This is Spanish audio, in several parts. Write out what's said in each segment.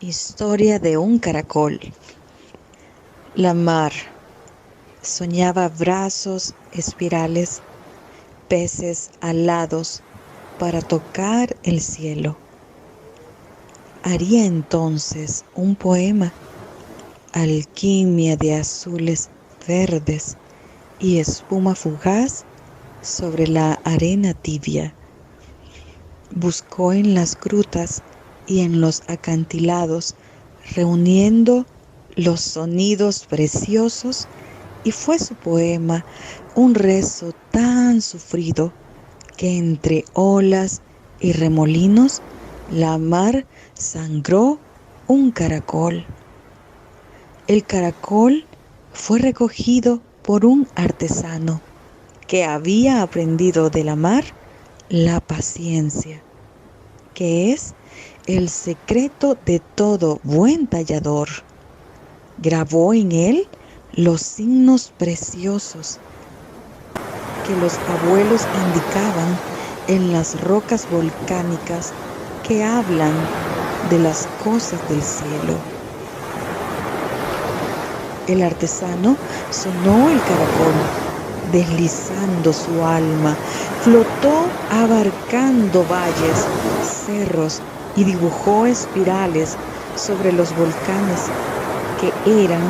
Historia de un caracol. La mar soñaba brazos espirales, peces alados para tocar el cielo. Haría entonces un poema, alquimia de azules verdes y espuma fugaz sobre la arena tibia. Buscó en las grutas y en los acantilados, reuniendo los sonidos preciosos, y fue su poema un rezo tan sufrido que entre olas y remolinos la mar sangró un caracol. El caracol fue recogido por un artesano que había aprendido de la mar la paciencia, que es el secreto de todo buen tallador. Grabó en él los signos preciosos que los abuelos indicaban en las rocas volcánicas que hablan de las cosas del cielo. El artesano sonó el caracol, deslizando su alma, flotó abarcando valles, cerros y dibujó espirales sobre los volcanes que eran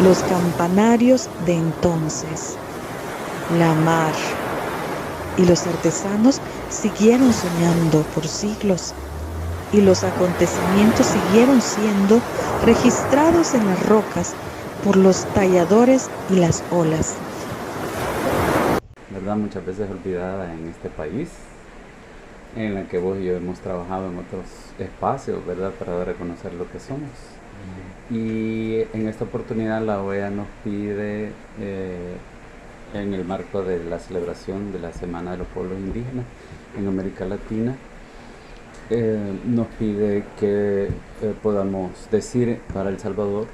los campanarios de entonces. La mar y los artesanos siguieron soñando por siglos, y los acontecimientos siguieron siendo registrados en las rocas por los talladores y las olas. ¿Verdad? Muchas veces olvidada en este país, en la que vos y yo hemos trabajado en otros espacios, ¿verdad? Para reconocer lo que somos. Y en esta oportunidad la OEA nos pide, en el marco de la celebración de la Semana de los Pueblos Indígenas en América Latina, nos pide que podamos decir para El Salvador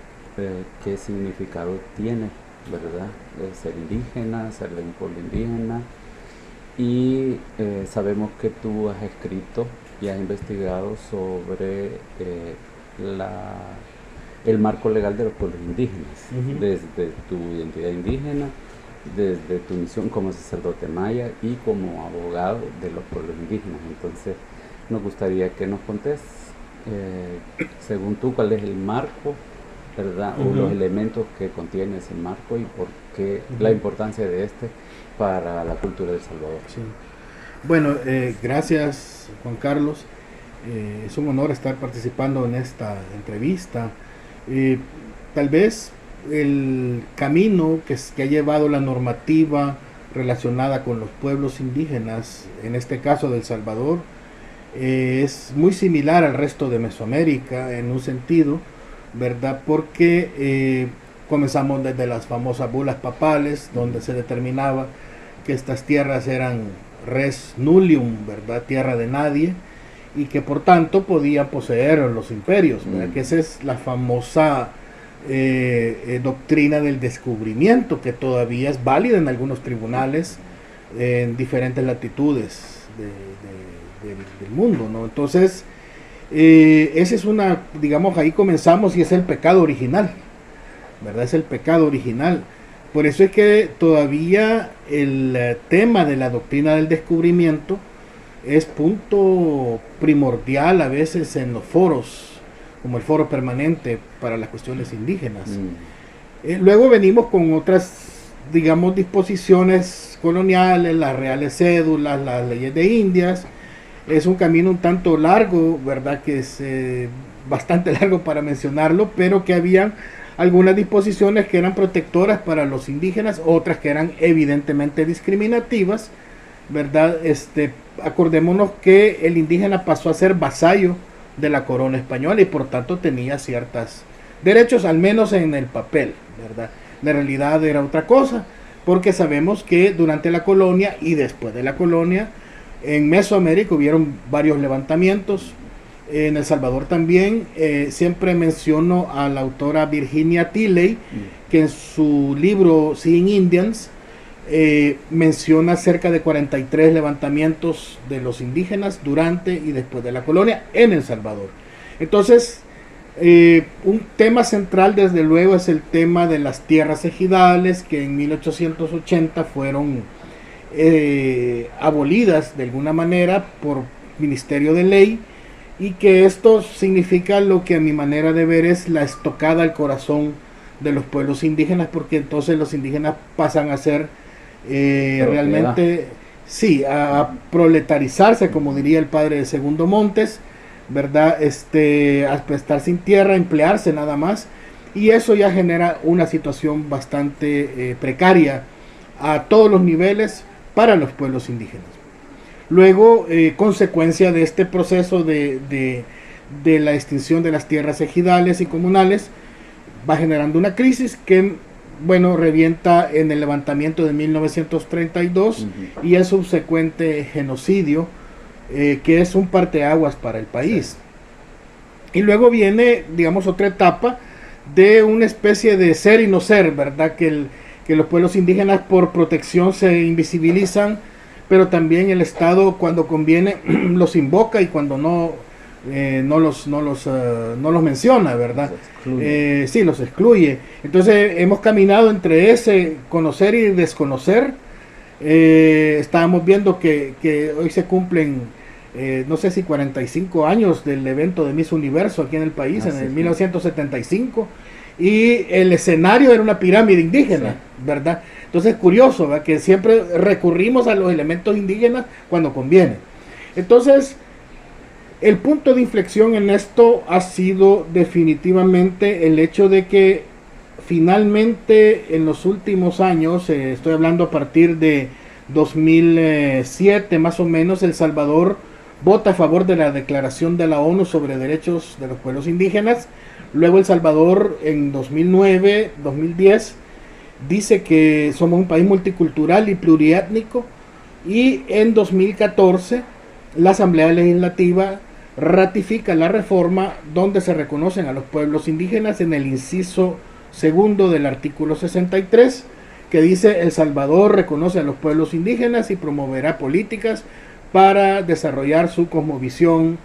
qué significado tiene, ¿verdad? Ser indígena, ser de un pueblo indígena. Y sabemos que tú has escrito y has investigado sobre el marco legal de los pueblos indígenas, desde tu identidad indígena, desde tu misión como sacerdote maya y como abogado de los pueblos indígenas. Entonces nos gustaría que nos contés, según tú, cuál es el marco, ¿verdad? O los elementos que contiene ese marco y por qué la importancia de este para la cultura de El Salvador. Sí. Bueno, gracias Juan Carlos. Es un honor estar participando en esta entrevista. Tal vez el camino que ha llevado la normativa relacionada con los pueblos indígenas, en este caso de El Salvador, es muy similar al resto de Mesoamérica en un sentido, ¿verdad? Porque comenzamos desde las famosas bulas papales, donde se determinaba que estas tierras eran res nullium, ¿verdad? Tierra de nadie, y que por tanto podían poseer los imperios, ¿verdad? Que esa es la famosa doctrina del descubrimiento, que todavía es válida en algunos tribunales en diferentes latitudes del mundo, ¿no? Entonces, esa es una, digamos, ahí comenzamos y es el pecado original, ¿verdad? Es el pecado original. Por eso es que todavía el tema de la doctrina del descubrimiento es punto primordial a veces en los foros, como el foro permanente para las cuestiones indígenas. Luego venimos con otras, digamos, disposiciones coloniales, las reales cédulas, las leyes de Indias. Es un camino un tanto largo, ¿verdad? Que es bastante largo para mencionarlo, pero que habían algunas disposiciones que eran protectoras para los indígenas, otras que eran evidentemente discriminativas, ¿verdad? Acordémonos que el indígena pasó a ser vasallo de la corona española y por tanto tenía ciertos derechos, al menos en el papel, ¿verdad? La realidad era otra cosa, porque sabemos que durante la colonia y después de la colonia, en Mesoamérica hubieron varios levantamientos. En El Salvador también. Siempre menciono a la autora Virginia Tilley, que en su libro Seeing Indians menciona cerca de 43 levantamientos de los indígenas durante y después de la colonia en El Salvador. Entonces, Un tema central desde luego es el tema de las tierras ejidales, que en 1880 fueron abolidas de alguna manera por Ministerio de Ley, y que esto significa lo que a mi manera de ver es la estocada al corazón de los pueblos indígenas, porque entonces los indígenas pasan a ser realmente, sí, a proletarizarse, como diría el padre de Segundo Montes, ¿verdad? A estar sin tierra, emplearse nada más, y eso ya genera una situación bastante precaria a todos los niveles para los pueblos indígenas. Luego, consecuencia de este proceso de la extinción de las tierras ejidales y comunales, va generando una crisis que, bueno, revienta en el levantamiento de 1932 y el subsecuente genocidio, que es un parteaguas para el país. Sí. Y luego viene, digamos, otra etapa de una especie de ser y no ser, ¿verdad? Que los pueblos indígenas por protección se invisibilizan, pero también el Estado cuando conviene los invoca y cuando no los menciona, ¿verdad? Sí, los excluye. Entonces hemos caminado entre ese conocer y desconocer. Estábamos viendo que hoy se cumplen, no sé si 45 años del evento de Miss Universo aquí en el país, en el 1975, y el escenario era una pirámide indígena, sí, ¿verdad? Entonces es curioso, ¿verdad?, que siempre recurrimos a los elementos indígenas cuando conviene. Entonces, el punto de inflexión en esto ha sido definitivamente el hecho de que finalmente en los últimos años, estoy hablando a partir de 2007 más o menos, El Salvador vota a favor de la Declaración de la ONU sobre Derechos de los Pueblos Indígenas. Luego El Salvador en 2009, 2010 dice que somos un país multicultural y pluriétnico, y en 2014 la Asamblea Legislativa ratifica la reforma donde se reconocen a los pueblos indígenas en el inciso segundo del artículo 63, que dice: El Salvador reconoce a los pueblos indígenas y promoverá políticas para desarrollar su cosmovisión,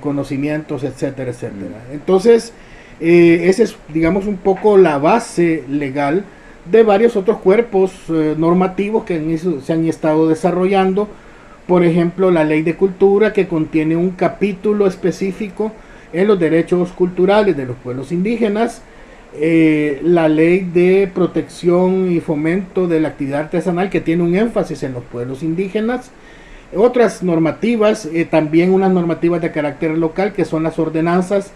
conocimientos, etcétera, etcétera. Entonces, esa es, digamos, un poco la base legal de varios otros cuerpos normativos que se han estado desarrollando. Por ejemplo, la Ley de Cultura, que contiene un capítulo específico en los derechos culturales de los pueblos indígenas. La Ley de Protección y Fomento de la Actividad Artesanal, que tiene un énfasis en los pueblos indígenas. Otras normativas, también unas normativas de carácter local, que son las ordenanzas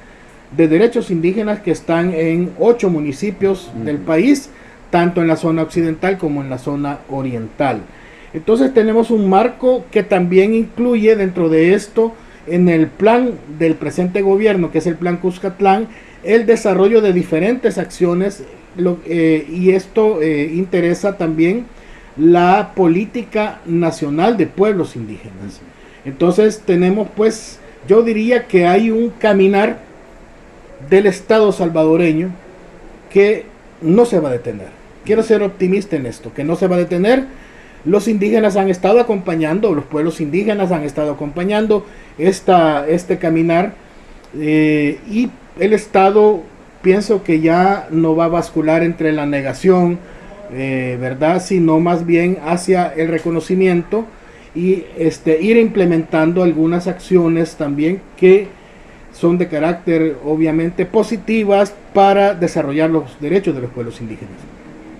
de derechos indígenas, que están en 8 municipios del país, tanto en la zona occidental como en la zona oriental. Entonces tenemos un marco que también incluye dentro de esto, en el plan del presente gobierno, que es el Plan Cuscatlán, el desarrollo de diferentes acciones, y esto interesa también la política nacional de pueblos indígenas. Entonces tenemos, pues, yo diría que hay un caminar del Estado salvadoreño que no se va a detener. Quiero ser optimista en esto, que no se va a detener. Los indígenas han estado acompañando, los pueblos indígenas han estado acompañando este caminar, y el Estado, pienso que ya no va a bascular entre la negación, ¿verdad?, sino más bien hacia el reconocimiento y ir implementando algunas acciones también que son de carácter obviamente positivas para desarrollar los derechos de los pueblos indígenas.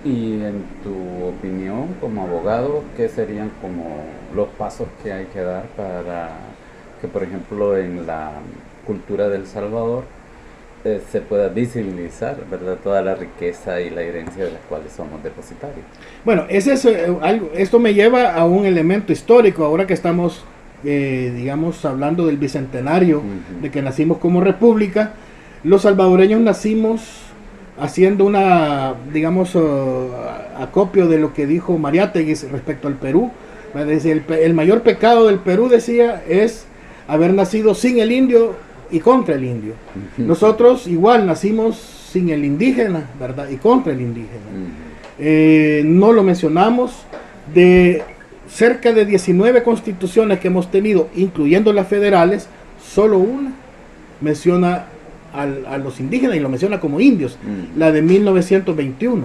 Y en tu opinión, como abogado, ¿qué serían como los pasos que hay que dar para que, por ejemplo, en la cultura del Salvador se pueda visibilizar, ¿verdad?, toda la riqueza y la herencia de las cuales somos depositarios? Bueno, esto me lleva a un elemento histórico, ahora que estamos, digamos, hablando del bicentenario de que nacimos como república. Los salvadoreños nacimos haciendo una, digamos, acopio de lo que dijo Mariátegui respecto al Perú. El mayor pecado del Perú, decía, es haber nacido sin el indio y contra el indio. Nosotros igual nacimos sin el indígena, ¿verdad?, y contra el indígena. No lo mencionamos. De cerca de 19 constituciones que hemos tenido, incluyendo las federales, solo una menciona a los indígenas y lo menciona como indios, la de 1921,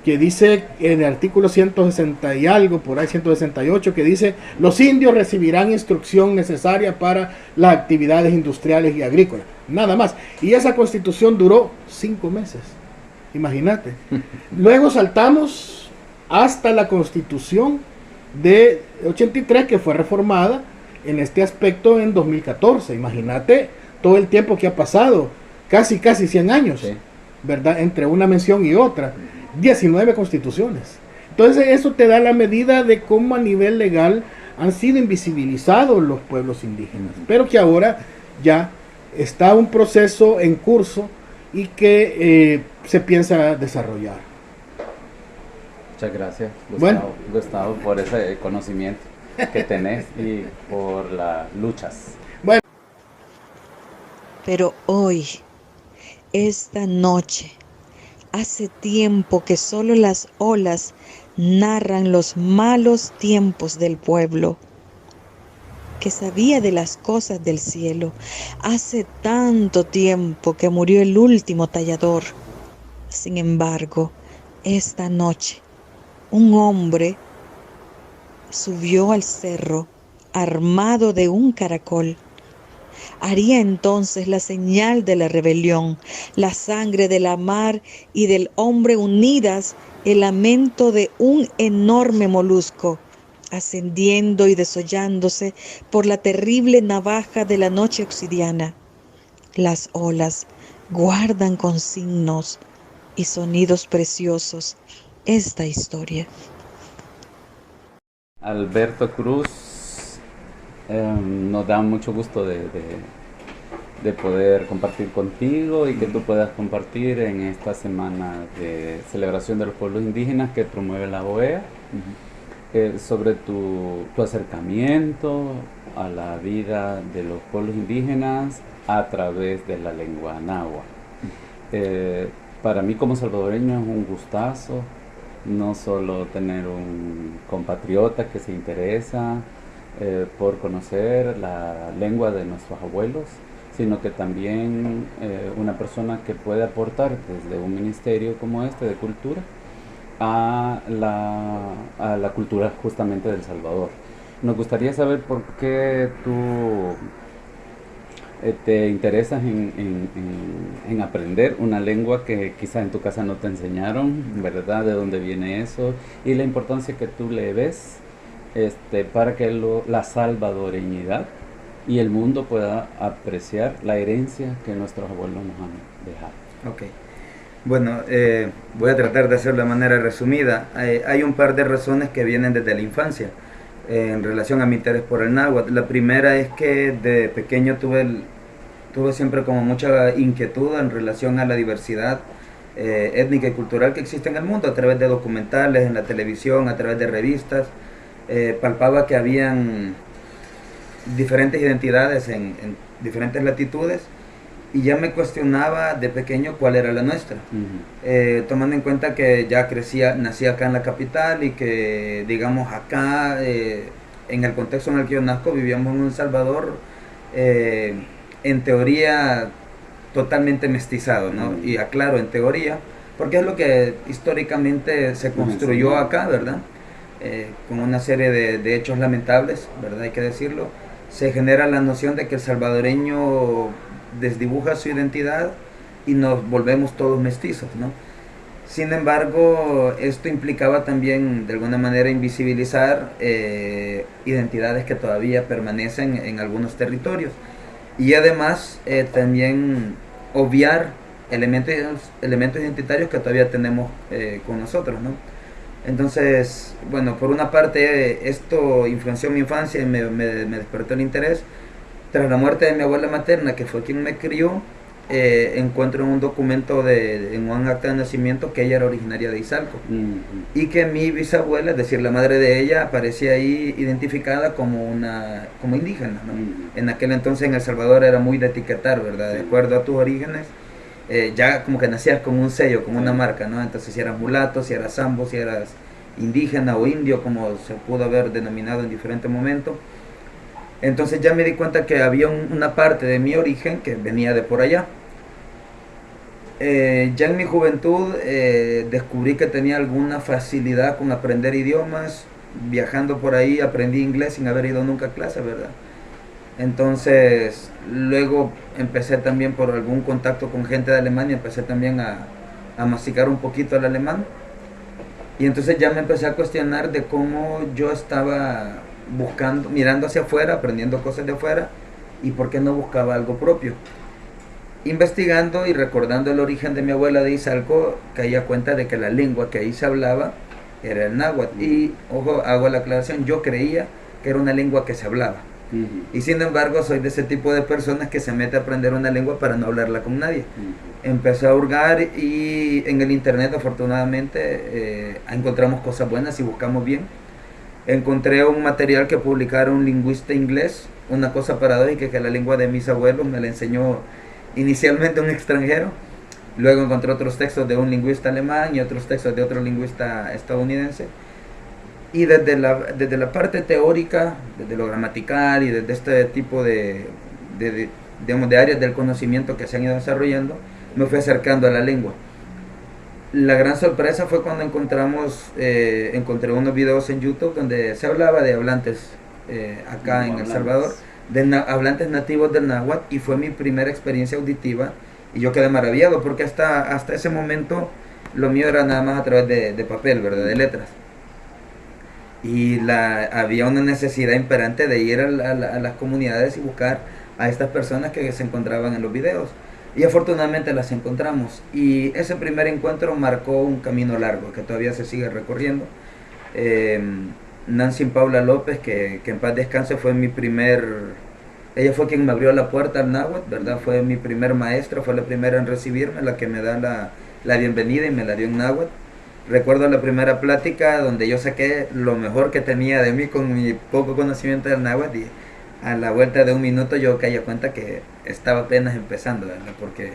que dice en el artículo 160 y algo, por ahí 168, que dice: los indios recibirán instrucción necesaria para las actividades industriales y agrícolas, nada más. Y esa constitución duró 5 meses, imagínate. Luego saltamos hasta la constitución de 83, que fue reformada en este aspecto en 2014. Imagínate todo el tiempo que ha pasado, casi 100 años, sí, ¿verdad? Entre una mención y otra, 19 constituciones. Entonces eso te da la medida de cómo a nivel legal han sido invisibilizados los pueblos indígenas, pero que ahora ya está un proceso en curso y que se piensa desarrollar. Muchas gracias, Gustavo, bueno, Gustavo, por ese conocimiento que tenés y por las luchas. Bueno. Pero hoy, esta noche, hace tiempo que solo las olas narran los malos tiempos del pueblo, que sabía de las cosas del cielo. Hace tanto tiempo que murió el último tallador. Sin embargo, esta noche, un hombre subió al cerro armado de un caracol. Haría entonces la señal de la rebelión, la sangre de la mar y del hombre unidas, el lamento de un enorme molusco, ascendiendo y desollándose por la terrible navaja de la noche obsidiana. Las olas guardan con signos y sonidos preciosos esta historia. Alberto Cruz, nos da mucho gusto de poder compartir contigo y que tú puedas compartir en esta semana de celebración de los pueblos indígenas que promueve la OEA, sobre tu acercamiento a la vida de los pueblos indígenas a través de la lengua náhuatl. Para mí como salvadoreño es un gustazo no solo tener un compatriota que se interesa por conocer la lengua de nuestros abuelos, sino que también una persona que puede aportar desde un ministerio como este de cultura a la cultura justamente del Salvador. Nos gustaría saber por qué tú te interesas en aprender una lengua que quizás en tu casa no te enseñaron, ¿verdad? ¿De dónde viene eso? Y la importancia que tú le ves para que la salvadoreñidad y el mundo pueda apreciar la herencia que nuestros abuelos nos han dejado. Ok. Bueno, voy a tratar de hacerlo de manera resumida. Hay un par de razones que vienen desde la infancia en relación a mi interés por el náhuatl. La primera es que de pequeño tuve siempre como mucha inquietud en relación a la diversidad étnica y cultural que existe en el mundo, a través de documentales, en la televisión, a través de revistas. Palpaba que habían diferentes identidades en diferentes latitudes y ya me cuestionaba de pequeño cuál era la nuestra. Tomando en cuenta que ya nací acá en la capital y que, digamos, acá, en el contexto en el que yo nazco, vivíamos en Un Salvador, en teoría, totalmente mestizado, ¿no? Y aclaro, en teoría, porque es lo que históricamente se construyó acá, ¿verdad? Con una serie de hechos lamentables, ¿verdad? Hay que decirlo. Se genera la noción de que el salvadoreño desdibuja su identidad y nos volvemos todos mestizos, ¿no? Sin embargo, esto implicaba también de alguna manera invisibilizar identidades que todavía permanecen en algunos territorios y además también obviar elementos identitarios que todavía tenemos con nosotros, ¿no? Entonces, bueno, por una parte esto influenció mi infancia y me despertó el interés. Tras la muerte de mi abuela materna, que fue quien me crió, encuentro en un documento en un acta de nacimiento que ella era originaria de Izalco y que mi bisabuela, es decir, la madre de ella, aparecía ahí identificada como indígena, ¿no? En aquel entonces en El Salvador era muy de etiquetar, ¿verdad? De acuerdo a tus orígenes, ya como que nacías con un sello, con una marca, ¿no? Entonces si eras mulato, si eras sambo, si eras indígena o indio, como se pudo haber denominado en diferentes momentos. Entonces ya me di cuenta que había una parte de mi origen que venía de por allá. Ya en mi juventud descubrí que tenía alguna facilidad con aprender idiomas. Viajando por ahí aprendí inglés sin haber ido nunca a clase, ¿verdad? Entonces luego empecé también por algún contacto con gente de Alemania, empecé también a masticar un poquito el alemán. Y entonces ya me empecé a cuestionar de cómo yo estaba buscando, mirando hacia afuera, aprendiendo cosas de afuera, y por qué no buscaba algo propio. Investigando y recordando el origen de mi abuela de Izalco, caía cuenta de que la lengua que ahí se hablaba era el náhuatl. Y, ojo, hago la aclaración, yo creía que era una lengua que se hablaba. Y sin embargo soy de ese tipo de personas que se mete a aprender una lengua para no hablarla con nadie. Empecé a hurgar y en el internet afortunadamente encontramos cosas buenas y buscamos bien. Encontré un material que publicara un lingüista inglés, una cosa paradójica, que la lengua de mis abuelos me la enseñó inicialmente un extranjero. Luego encontré otros textos de un lingüista alemán y otros textos de otro lingüista estadounidense. Y desde la parte teórica, desde lo gramatical y desde este tipo digamos, de áreas del conocimiento que se han ido desarrollando, me fui acercando a la lengua. La gran sorpresa fue cuando encontré unos videos en YouTube donde se hablaba de hablantes acá en El Salvador, de hablantes nativos del náhuatl, y fue mi primera experiencia auditiva y yo quedé maravillado porque hasta ese momento lo mío era nada más a través de papel, ¿verdad? De letras. Y había una necesidad imperante de ir a las comunidades y buscar a estas personas que se encontraban en los videos. Y afortunadamente las encontramos. Y ese primer encuentro marcó un camino largo que todavía se sigue recorriendo. Nancy Paula López, que en paz descanse, ella fue quien me abrió la puerta al náhuatl, ¿verdad? Fue mi primer maestra, fue la primera en recibirme, la que me da la bienvenida y me la dio en náhuatl. Recuerdo la primera plática donde yo saqué lo mejor que tenía de mí con mi poco conocimiento del náhuatl, y a la vuelta de un minuto yo caí a cuenta que estaba apenas empezando, ¿verdad? Porque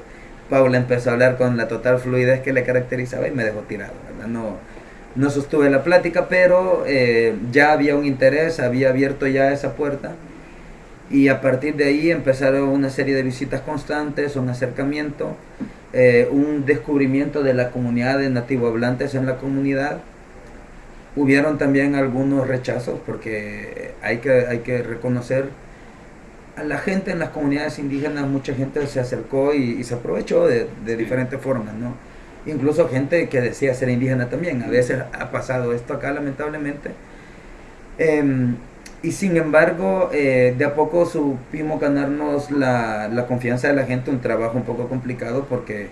Paula empezó a hablar con la total fluidez que le caracterizaba y me dejó tirado, ¿verdad? No sostuve la plática, pero ya había un interés, había abierto ya esa puerta, y a partir de ahí empezaron una serie de visitas constantes, un acercamiento, un descubrimiento de la comunidad de nativohablantes en la comunidad. Hubieron también algunos rechazos porque hay que reconocer a la gente en las comunidades indígenas. Mucha gente se acercó y se aprovechó de diferentes formas, ¿no? Incluso gente que decía ser indígena también. A veces ha pasado esto acá, lamentablemente. Y sin embargo, de a poco supimos ganarnos la confianza de la gente, un trabajo un poco complicado porque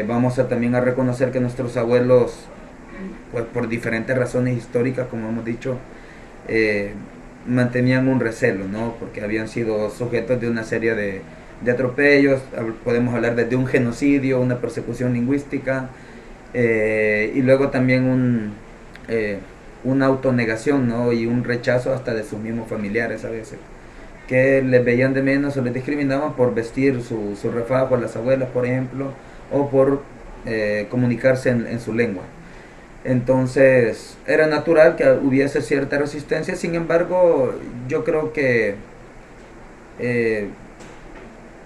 vamos también a reconocer que nuestros abuelos, pues por diferentes razones históricas, como hemos dicho, mantenían un recelo, ¿no? Porque habían sido sujetos de una serie de atropellos, podemos hablar desde un genocidio, una persecución lingüística, y luego también una autonegación, ¿no? Y un rechazo hasta de sus mismos familiares a veces, que les veían de menos o les discriminaban por vestir su refajo, las abuelas por ejemplo, o por comunicarse en su lengua. Entonces era natural que hubiese cierta resistencia. Sin embargo, yo creo que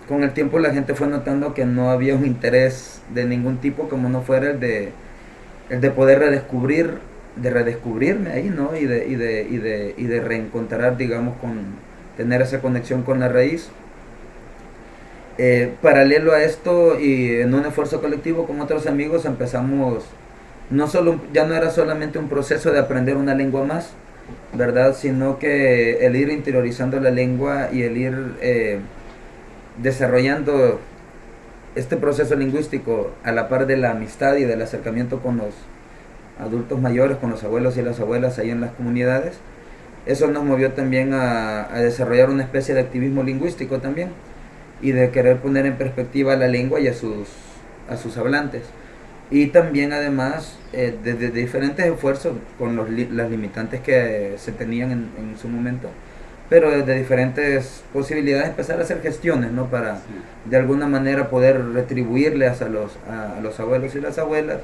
con el tiempo la gente fue notando que no había un interés de ningún tipo, como no fuera el de poder redescubrirme ahí, ¿no? Y de reencontrar, digamos, tener esa conexión con la raíz. Paralelo a esto y en un esfuerzo colectivo con otros amigos empezamos, ya no era solamente un proceso de aprender una lengua más, ¿verdad? Sino que el ir interiorizando la lengua y el ir desarrollando este proceso lingüístico a la par de la amistad y del acercamiento con los adultos mayores, con los abuelos y las abuelas ahí en las comunidades. Eso nos movió también a desarrollar una especie de activismo lingüístico también, y de querer poner en perspectiva la lengua y a sus hablantes. Y también además de diferentes esfuerzos con las limitantes que se tenían en su momento, pero desde diferentes posibilidades empezar a hacer gestiones, ¿no? Para de alguna manera poder retribuirles a los abuelos y las abuelas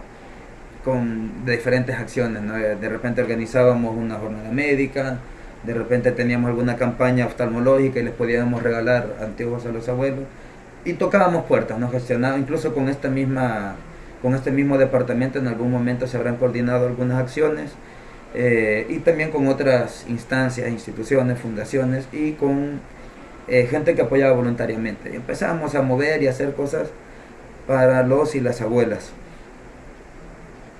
de diferentes acciones, ¿no? De repente organizábamos una jornada médica, de repente teníamos alguna campaña oftalmológica y les podíamos regalar anteojos a los abuelos. Y tocábamos puertas, nos gestionábamos, incluso con este mismo departamento en algún momento se habrán coordinado algunas acciones, y también con otras instancias, instituciones, fundaciones y con gente que apoyaba voluntariamente. Y empezamos a mover y a hacer cosas para los y las abuelas.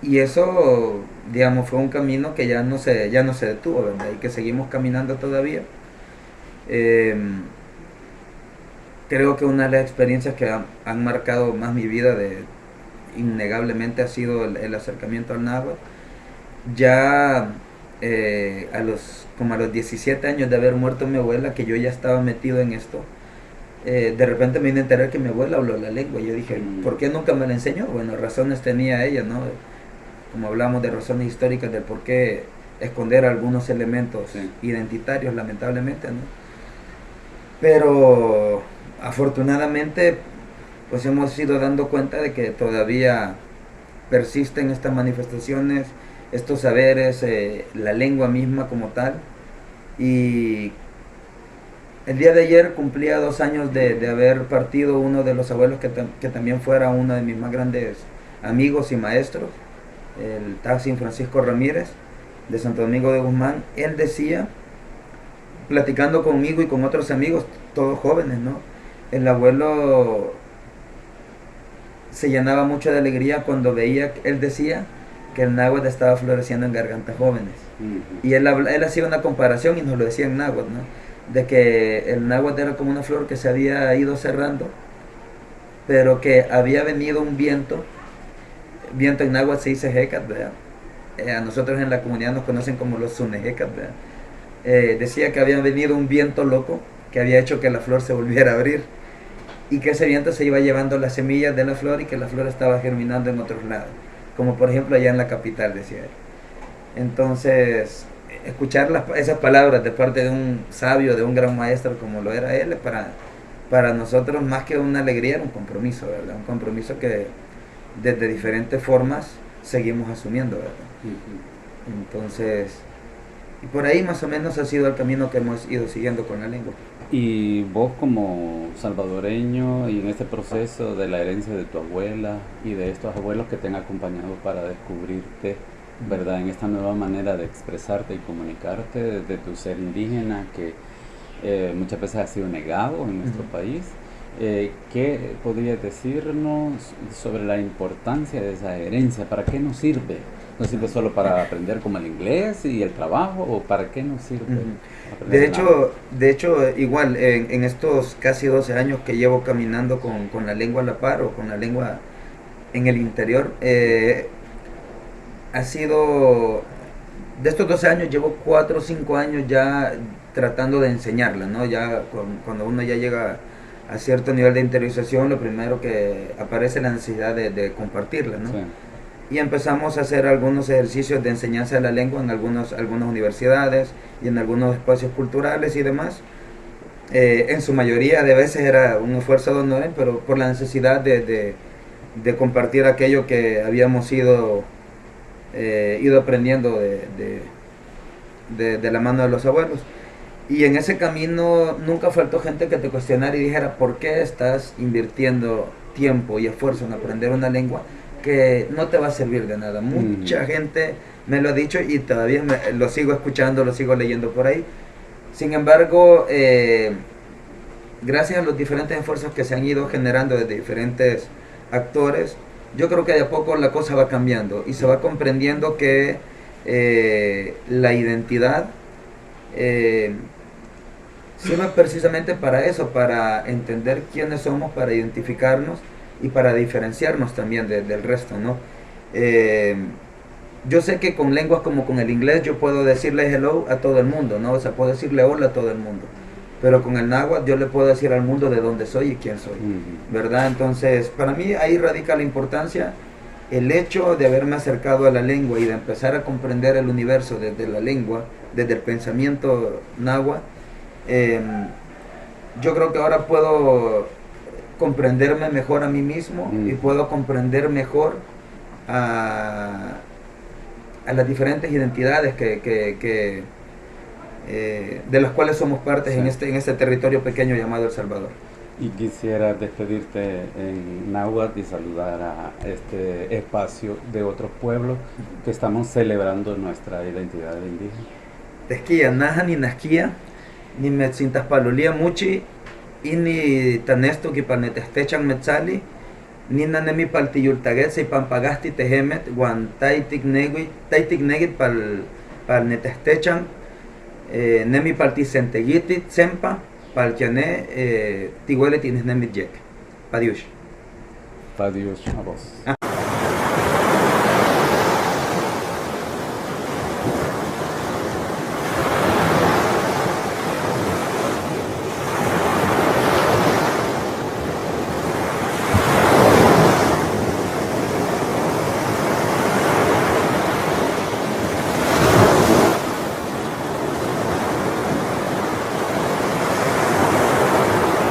Y eso, digamos, fue un camino que ya no se detuvo, ¿verdad? Y que seguimos caminando todavía. Creo que una de las experiencias que han marcado más mi vida innegablemente ha sido el acercamiento al náhuatl. Ya como a los 17 años de haber muerto mi abuela, que yo ya estaba metido en esto, de repente me vine a enterar que mi abuela habló la lengua. Y yo dije, ¿por qué nunca me la enseñó? Bueno, razones tenía ella, ¿no? Como hablamos de razones históricas del por qué esconder algunos elementos identitarios, lamentablemente, ¿no? Pero afortunadamente pues hemos ido dando cuenta de que todavía persisten estas manifestaciones, estos saberes, la lengua misma como tal. Y el día de ayer cumplía 2 años de haber partido uno de los abuelos que también fuera uno de mis más grandes amigos y maestros, el Taxi Francisco Ramírez de Santo Domingo de Guzmán. Él decía, platicando conmigo y con otros amigos, todos jóvenes, ¿no? El abuelo se llenaba mucho de alegría cuando veía, él decía que el náhuatl estaba floreciendo en gargantas jóvenes. Y él hacía una comparación y nos lo decía en náhuatl, ¿no? De que el náhuatl era como una flor que se había ido cerrando, pero que había venido un viento en náhuatl se dice hecat, ¿verdad? A nosotros en la comunidad nos conocen como los sunehecat, ¿verdad? Decía que había venido un viento loco que había hecho que la flor se volviera a abrir, y que ese viento se iba llevando las semillas de la flor y que la flor estaba germinando en otros lados, como por ejemplo allá en la capital, decía él. Entonces, escuchar esas palabras de parte de un sabio, de un gran maestro como lo era él, para nosotros más que una alegría era un compromiso, ¿verdad? Un compromiso que desde diferentes formas seguimos asumiendo, ¿verdad? Entonces, y por ahí más o menos ha sido el camino que hemos ido siguiendo con la lengua. Y vos como salvadoreño y en este proceso de la herencia de tu abuela y de estos abuelos que te han acompañado para descubrirte, ¿verdad? En esta nueva manera de expresarte y comunicarte desde tu ser indígena que muchas veces ha sido negado en nuestro país. ¿Qué podrías decirnos sobre la importancia de esa herencia? ¿Para qué nos sirve? ¿Nos sirve solo para aprender como el inglés y el trabajo? ¿O para qué nos sirve? De hecho, igual, en estos casi 12 años que llevo caminando con la lengua a la par o con la lengua en el interior, ha sido, de estos 12 años llevo 4 o 5 años ya tratando de enseñarla, ¿no? Ya cuando uno ya llega a cierto nivel de interiorización, lo primero que aparece es la necesidad de compartirla, ¿no? Sí. Y empezamos a hacer algunos ejercicios de enseñanza de la lengua en algunas universidades y en algunos espacios culturales y demás. En su mayoría de veces era un esfuerzo de honor, pero por la necesidad de compartir aquello que habíamos ido aprendiendo de la mano de los abuelos. Y en ese camino nunca faltó gente que te cuestionara y dijera, ¿por qué estás invirtiendo tiempo y esfuerzo en aprender una lengua que no te va a servir de nada? Mucha gente me lo ha dicho y todavía lo sigo escuchando, lo sigo leyendo por ahí. Sin embargo, gracias a los diferentes esfuerzos que se han ido generando desde diferentes actores, yo creo que de a poco la cosa va cambiando y se va comprendiendo que la identidad sirve precisamente para eso, para entender quiénes somos, para identificarnos y para diferenciarnos también del resto, ¿no? Yo sé que con lenguas como con el inglés yo puedo decirle hello a todo el mundo, ¿no? O sea, puedo decirle hola a todo el mundo. Pero con el náhuatl yo le puedo decir al mundo de dónde soy y quién soy, ¿verdad? Entonces, para mí ahí radica la importancia, el hecho de haberme acercado a la lengua y de empezar a comprender el universo desde la lengua, desde el pensamiento náhuatl. Yo creo que ahora puedo comprenderme mejor a mí mismo y puedo comprender mejor a las diferentes identidades que de las cuales somos partes en este territorio pequeño llamado El Salvador. Y quisiera despedirte en náhuatl y saludar a este espacio de otros pueblos que estamos celebrando nuestra identidad indígena. Tesquia, naja ni nasquia, ni metzintas palolía muchi, y ni tanesto que palnetestechan metzali, ni nanemi paltiyultaguet se pampagasti tehemet, guan taitik negit palnetestechan, nemi palticenteguiti, tsempa, paltiané, tiguele tienes nemit yek. Padiush. Padiush a vos.